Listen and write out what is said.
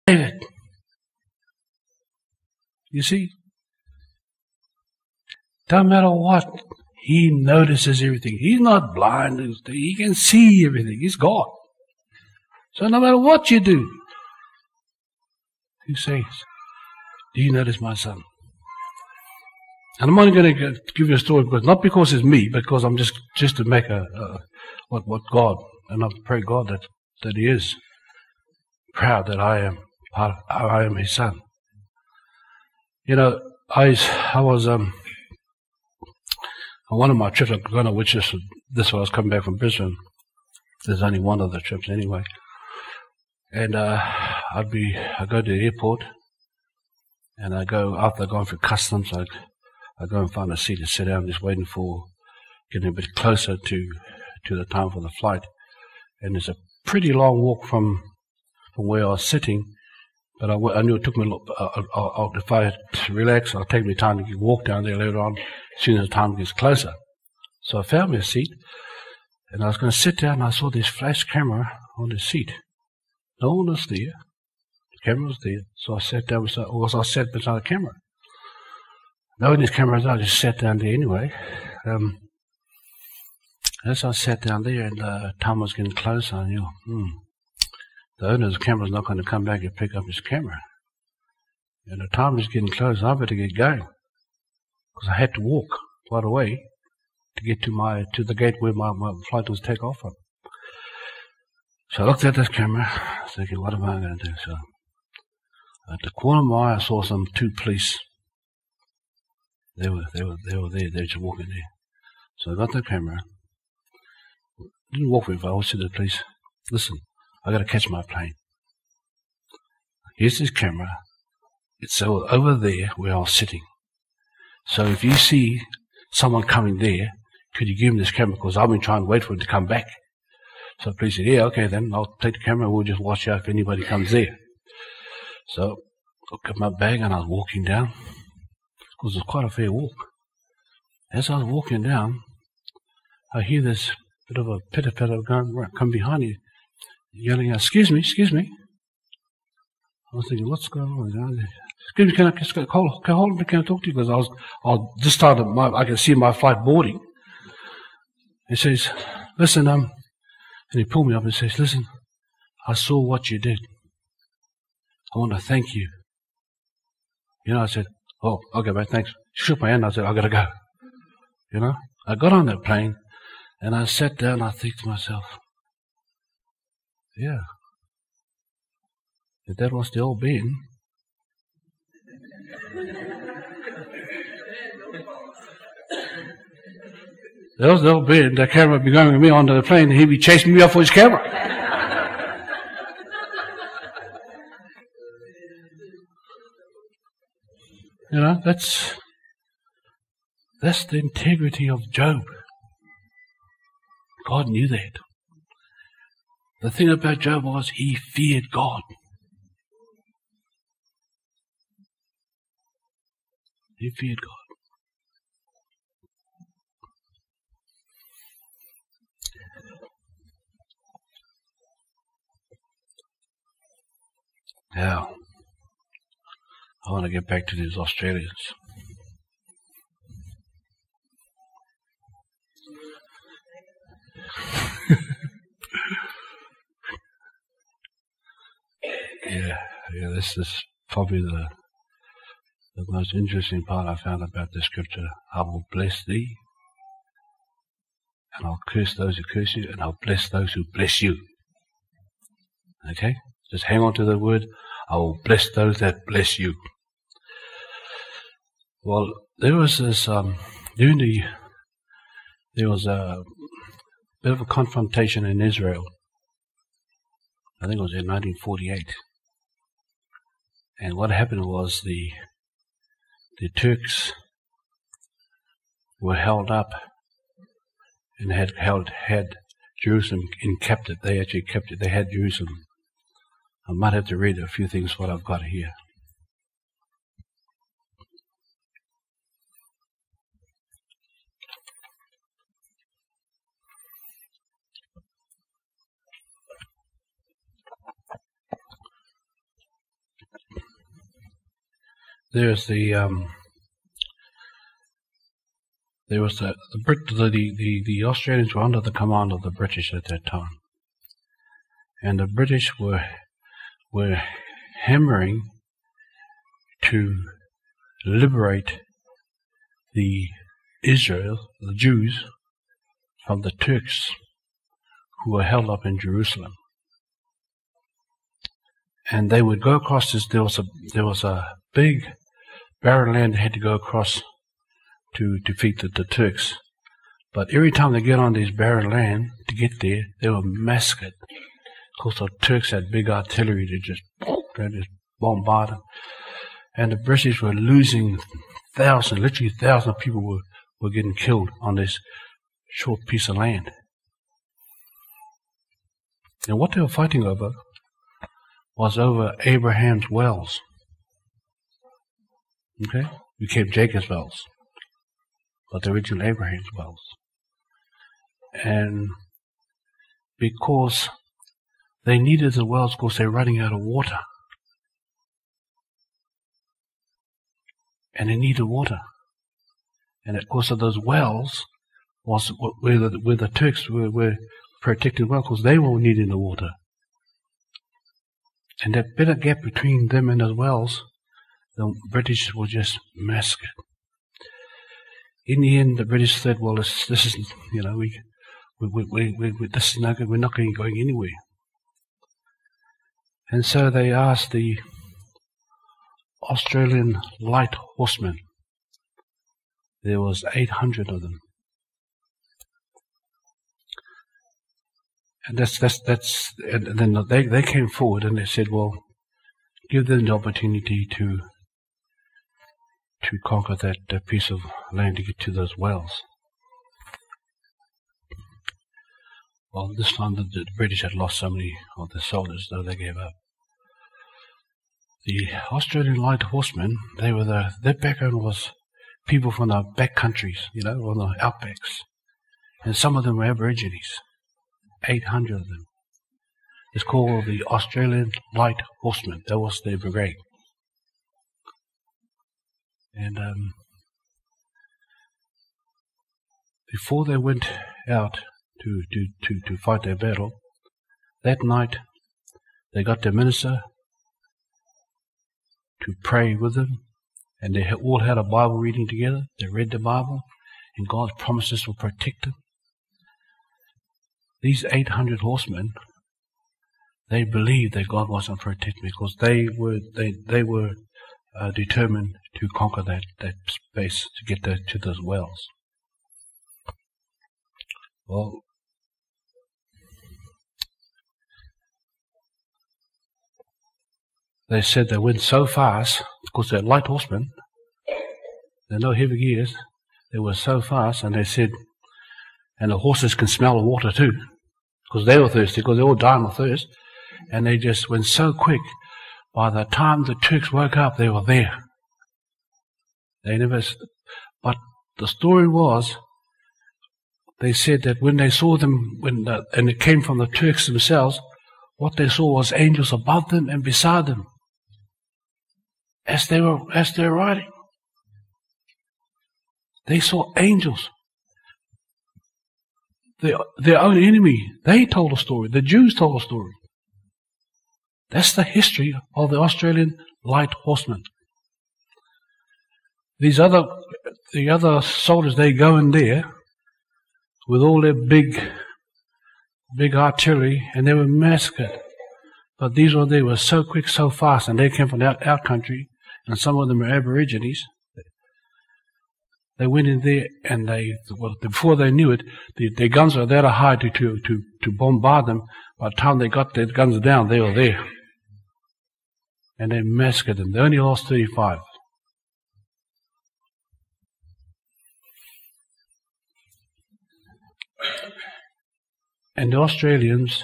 David. You see? Don't matter what, he notices everything. He's not blind. He can see everything. He's God. So no matter what you do, he says, do you notice my son? And I'm only going to give you a story, because not because it's me, because I'm just to make what God, and I pray God that he is proud that I am his son. You know, I was on one of my trips. I'm going to which this when I was coming back from Brisbane. There's only one of the trips anyway, and I go to the airport, and I go after going through customs. I go and find a seat to sit down, just waiting for getting a bit closer to the time for the flight. And it's a pretty long walk from where I was sitting, but I knew it took me. If I relax, I'll take my time to walk down there later on, as soon as the time gets closer. So I found me a seat, and I was going to sit down, and I saw this flash camera on the seat. No one was there. The camera was there, so I sat down beside the camera. Knowing this camera was out, I just sat down there anyway. As I sat down there, and time was getting closer, I knew, the owner of the camera is not going to come back and pick up his camera. And the time is getting close. I better get going, because I had to walk quite a way to get to the gate where my flight was take off from. So I looked at this camera, thinking, what am I going to do? So at the corner of my eye, I saw two police. They were there. They were just walking there. So I got the camera. Didn't walk very far. I said to the police, listen, I got to catch my plane. Here's this camera. It's over there where I was sitting. So if you see someone coming there, could you give him this camera? Because I've been trying to wait for him to come back. So the police said, yeah, okay, then I'll take the camera. We'll just watch out if anybody comes there. So I got my bag and I was walking down, because it's quite a fair walk. As I was walking down, I hear this bit of a pitter-patter come behind me, yelling out, excuse me. I was thinking, what's going on? Excuse me, can I hold me? Can I talk to you? Because I was just started. I can see my flight boarding. He says, listen, and he pulled me up and says, listen, I saw what you did. I want to thank you. You know, I said, oh, okay, mate, thanks. She shook my hand. I said, I got to go. You know, I got on that plane and I sat down. I think to myself, yeah, if that was the old Ben, that was the old Ben. The camera would be going with me onto the plane, and he'd be chasing me off with his camera. You know, that's the integrity of Job. God knew that. The thing about Job was he feared God. He feared God. Now, I want to get back to these Australians. Yeah, this is probably the most interesting part I found about the scripture. I will bless thee, and I'll curse those who curse you, and I'll bless those who bless you. Okay? Just hang on to the word, I will bless those that bless you. Well, there was this, there was a bit of a confrontation in Israel. I think it was in 1948. And what happened was the Turks were held up and had Jerusalem in captive. They actually kept it. They had Jerusalem. I might have to read a few things what I've got here. there's the Australians were under the command of the British at that time, and the British were hammering to liberate the Jews, from the Turks who were held up in Jerusalem. And they would go across this. There was a big barren land they had to go across to defeat the Turks. But every time they get on this barren land to get there, they were massacred. Of course, the Turks had big artillery to just bombard them. And the British were losing literally thousands of people were getting killed on this short piece of land. And what they were fighting over was over Abraham's wells. Okay? Became Jacob's wells, but the original Abraham's wells. And because they needed the wells because they were running out of water. And they needed water. And of course, of those wells was where the Turks were protected well, because they were needing the water. And that bit of gap between them and those wells, the British were just massacred. In the end, the British said, "Well, this is, this is not good. We're not going anywhere." And so they asked the Australian light horsemen. There was 800 of them. And and then they came forward and they said, "Well, give them the opportunity to conquer that piece of land to get to those wells." Well, this time the British had lost so many of their soldiers, so they gave up. The Australian light horsemen, their background was people from the back countries, on the outbacks. And some of them were Aborigines. 800 of them. It's called the Australian Light Horsemen. That was their brigade. And before they went out to fight their battle, that night they got their minister to pray with them, and they all had a Bible reading together. They read the Bible, and God's promises will protect them. These 800 horsemen, they believed that God wasn't protecting them because they were determined to conquer that space to get to those wells. Well, they said they went so fast because they're light horsemen. They're no heavy gears. They were so fast, and they said, and the horses can smell the water too, because they were thirsty, because they were dying of thirst, and they just went so quick. By the time the Turks woke up, they were there. They never. But the story was, they said that when they saw them, and it came from the Turks themselves, what they saw was angels above them and beside them, as they were riding. They saw angels. Their own enemy, they told a story. The Jews told a story. That's the history of the Australian light horsemen. The other soldiers, they go in there with all their big artillery, and they were massacred. But these they were so quick, so fast, and they came from our country, and some of them were Aborigines. They went in there, and before they knew it, their guns were that high to bombard them. By the time they got their guns down, they were there. And they massacred them. They only lost 35. And the Australians